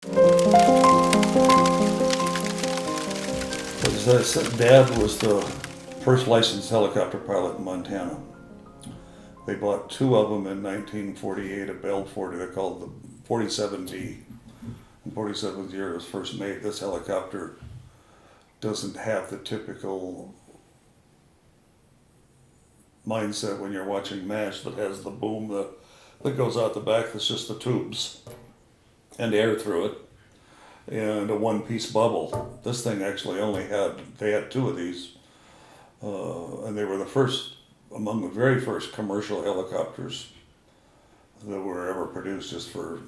As I said, Dad was the first licensed helicopter pilot in Montana. They bought two of them in 1948 at Bell 40. They're called the 47D. In 47th year it was first made. This helicopter doesn't have the typical mindset when you're watching MASH that has the boom that goes out the back. That's just the tubes and air through it and a one-piece bubble. This thing actually they had two of these, and they were among the very first commercial helicopters that were ever produced just for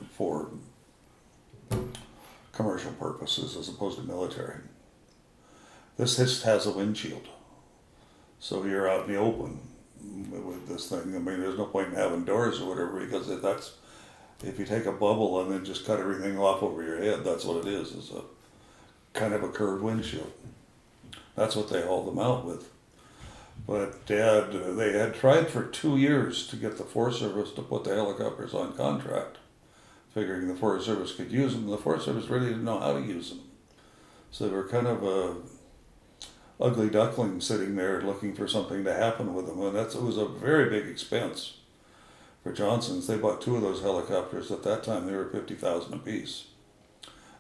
commercial purposes as opposed to military. This has a windshield, so you're out in the open with this thing. I mean, there's no point in having doors or whatever, because if you take a bubble and then just cut everything off over your head, that's what it is a kind of a curved windshield. That's what they hauled them out with. But they had tried for 2 years to get the Forest Service to put the helicopters on contract, figuring the Forest Service could use them. The Forest Service really didn't know how to use them. So they were kind of a ugly duckling sitting there looking for something to happen with them. And it was a very big expense for Johnson's. They bought two of those helicopters. At that time, they were $50,000 apiece.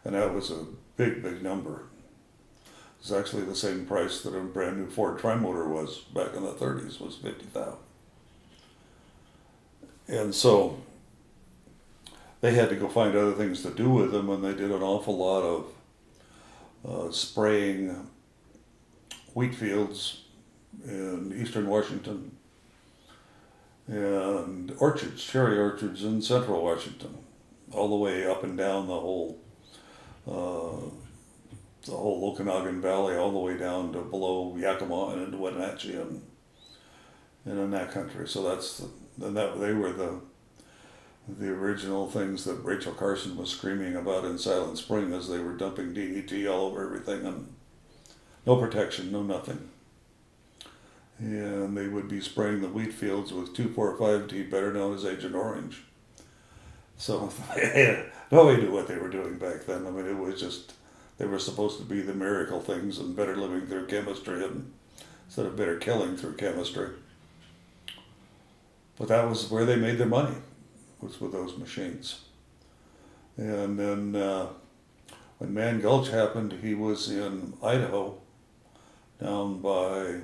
And that was a big, big number. It's actually the same price that a brand new Ford Trimotor was back in the 30s, was $50,000. And so they had to go find other things to do with them, and they did an awful lot of spraying wheat fields in eastern Washington and cherry orchards in central Washington, all the way up and down the whole Okanagan Valley, all the way down to below Yakima and into Wenatchee and in that country. So they were the original things that Rachel Carson was screaming about in Silent Spring, as they were dumping DDT all over everything, and no protection, no nothing. And they would be spraying the wheat fields with 2,4,5-D, better known as Agent Orange. So nobody knew what they were doing back then. I mean, it was just, they were supposed to be the miracle things and better living through chemistry instead of better killing through chemistry. But that was where they made their money, was with those machines. And then when Mann Gulch happened, he was in Idaho, down by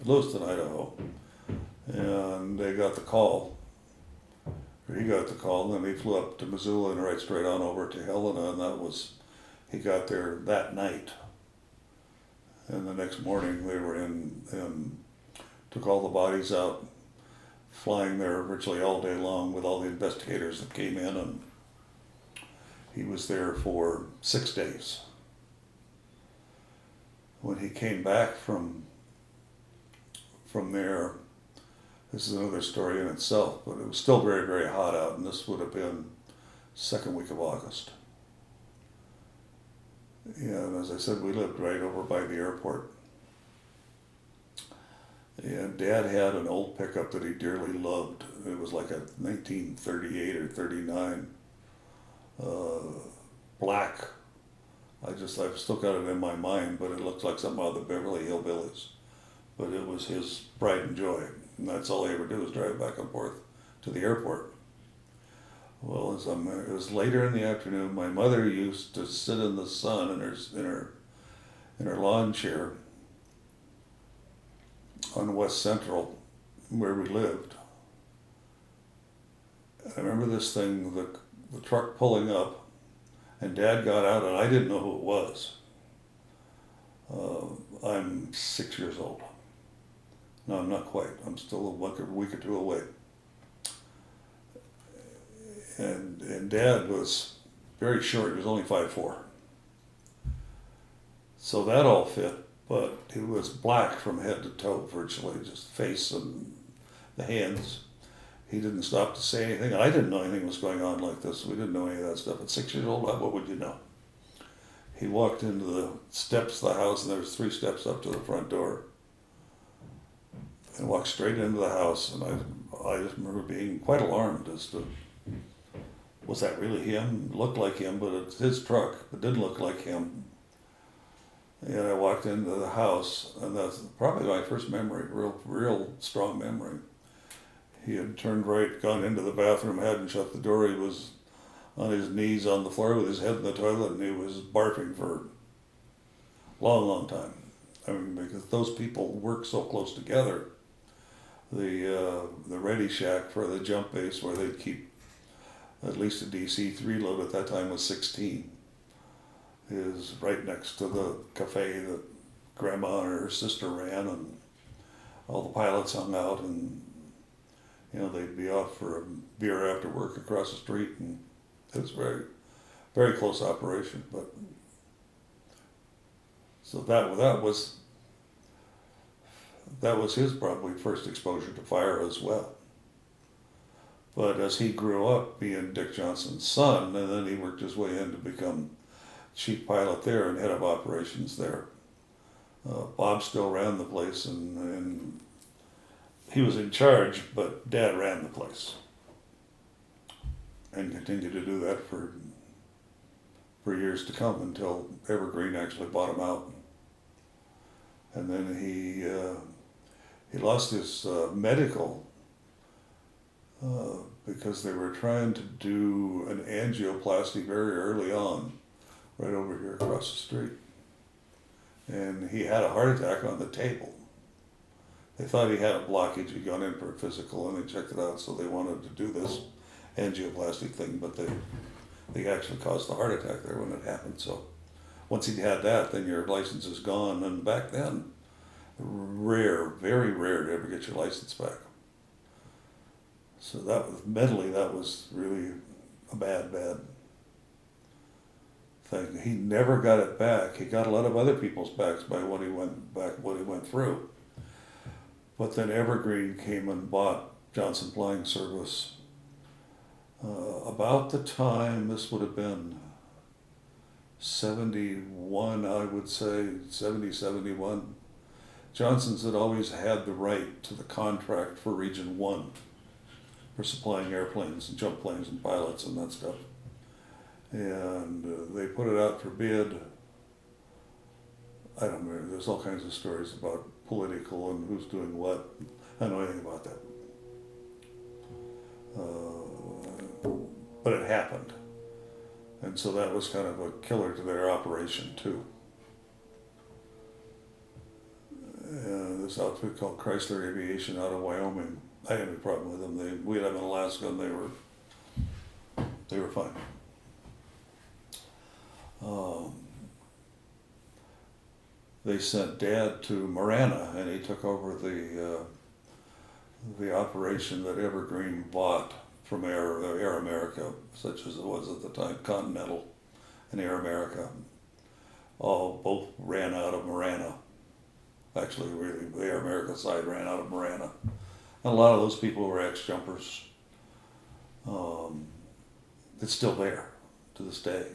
Lewiston, Idaho, and they got the call. He got the call, and then he flew up to Missoula and right straight on over to Helena, and he got there that night. And the next morning they were took all the bodies out, flying there virtually all day long with all the investigators that came in, and he was there for 6 days. When he came back from there, this is another story in itself, but it was still very, very hot out, and this would have been second week of August. And as I said, we lived right over by the airport. And Dad had an old pickup that he dearly loved. It was like a 1938 or 39 black. I've still got it in my mind, but it looks like something out of the Beverly Hillbillies. But it was his pride and joy, and that's all he ever did was drive back and forth to the airport. Well, it was later in the afternoon. My mother used to sit in the sun in her lawn chair on West Central, where we lived. I remember this thing, the truck pulling up, and Dad got out, and I didn't know who it was. I'm 6 years old. No, I'm not quite. I'm still a week or two away. And Dad was very short. He was only 5'4". So that all fit, but he was black from head to toe, virtually, just face and the hands. He didn't stop to say anything. I didn't know anything was going on like this. We didn't know any of that stuff. At 6 years old, what would you know? He walked into the steps of the house, and there was 3 steps up to the front door, and walked straight into the house. And I just remember being quite alarmed as to was that really him? Looked like him, but it's his truck. It didn't look like him. And I walked into the house, and that's probably my first memory, real strong memory. He had turned right, gone into the bathroom, hadn't shut the door. He was on his knees on the floor with his head in the toilet, and he was barfing for a long time. I mean, because those people work so close together. The Ready Shack for the jump base, where they'd keep at least a DC-3 load at that time was 16, is right next to the cafe that Grandma and her sister ran, and all the pilots hung out, and they'd be off for a beer after work across the street, and it was very close operation. But so that was his probably first exposure to fire as well. But as he grew up being Dick Johnson's son, and then he worked his way in to become chief pilot there and head of operations there. Bob still ran the place, and he was in charge, but Dad ran the place, and continued to do that for years to come until Evergreen actually bought him out. And then he lost his medical because they were trying to do an angioplasty very early on, right over here across the street. And he had a heart attack on the table. They thought he had a blockage. He'd gone in for a physical, and they checked it out, so they wanted to do this angioplasty thing, but they actually caused the heart attack there when it happened. So once he'd had that, then your license is gone. And back then, very rare to ever get your license back. So that was mentally, that was really a bad thing. He never got it back. He got a lot of other people's backs by what he went through. But then Evergreen came and bought Johnson Flying Service about the time, this would have been 71, I would say, 71. Johnson's had always had the right to the contract for Region 1 for supplying airplanes and jump planes and pilots and that stuff. And they put it out for bid. I don't remember, there's all kinds of stories about political and who's doing what. I don't know anything about that. But it happened. And so that was kind of a killer to their operation too. This outfit called Chrysler Aviation out of Wyoming, I had no problem with them. We had them in Alaska, and they were fine. They sent Dad to Marana, and he took over the operation that Evergreen bought from Air America, such as it was at the time, Continental and Air America. Both ran out of Marana. Actually, really, the Air America side ran out of Marana. And a lot of those people were ex-jumpers. It's still there to this day.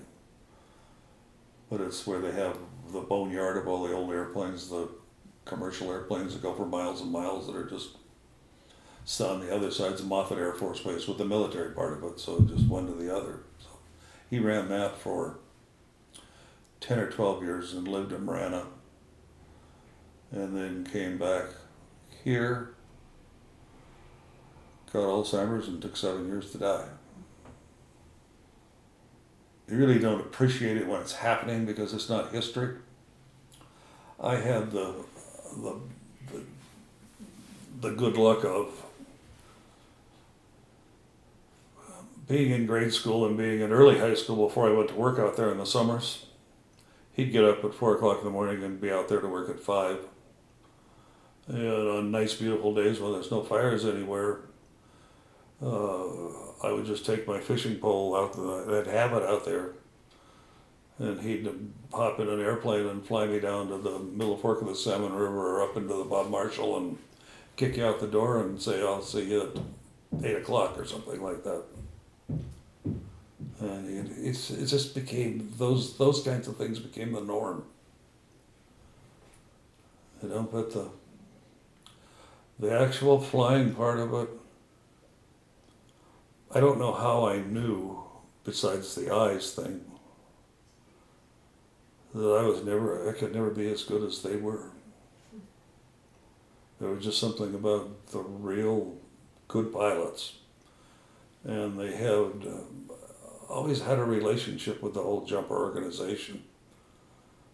But it's where they have the boneyard of all the old airplanes, the commercial airplanes that go for miles and miles that are just on the other side's of Moffett Air Force Base with the military part of it, so just one to the other. So he ran that for 10 or 12 years and lived in Marana, and then came back here, got Alzheimer's, and took 7 years to die. You really don't appreciate it when it's happening because it's not history. I had the good luck of being in grade school and being in early high school before I went to work out there in the summers. He'd get up at 4 o'clock in the morning and be out there to work at 5. And on nice, beautiful days when there's no fires anywhere, I would just take my fishing pole out, I'd have it out there, and he'd hop in an airplane and fly me down to the middle fork of the Salmon River or up into the Bob Marshall and kick you out the door and say, I'll see you at 8 o'clock or something like that. And it just became, those kinds of things became the norm. But the actual flying part of it, I don't know how I knew besides the eyes thing, that I could never be as good as they were. There was just something about the real good pilots, and they had always had a relationship with the whole jumper organization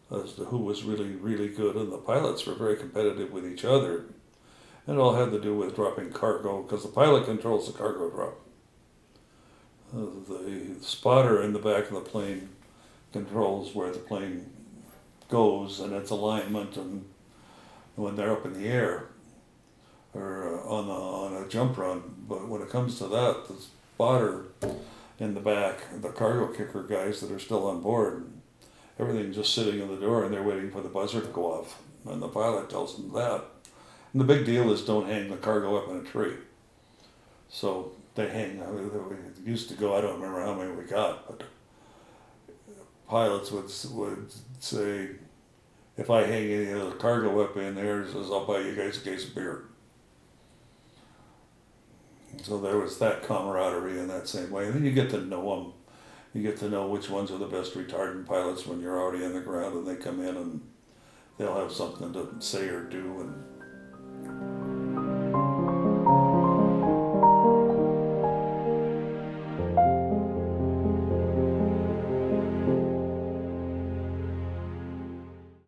as to who was really, really good, and the pilots were very competitive with each other. And it all had to do with dropping cargo, because the pilot controls the cargo drop. The spotter in the back of the plane controls where the plane goes and its alignment, and when they're up in the air or on a jump run. But when it comes to that, the spotter in the back, the cargo kicker guys that are still on board, everything's just sitting in the door and they're waiting for the buzzer to go off. And the pilot tells them that. And the big deal is don't hang the cargo up in a tree. So they hang. We used to go, I don't remember how many we got, but pilots would say, if I hang any of the cargo up in there, he says, I'll buy you guys a case of beer. So there was that camaraderie in that same way. And then you get to know them. You get to know which ones are the best retardant pilots when you're already in the ground and they come in and they'll have something to say or do. And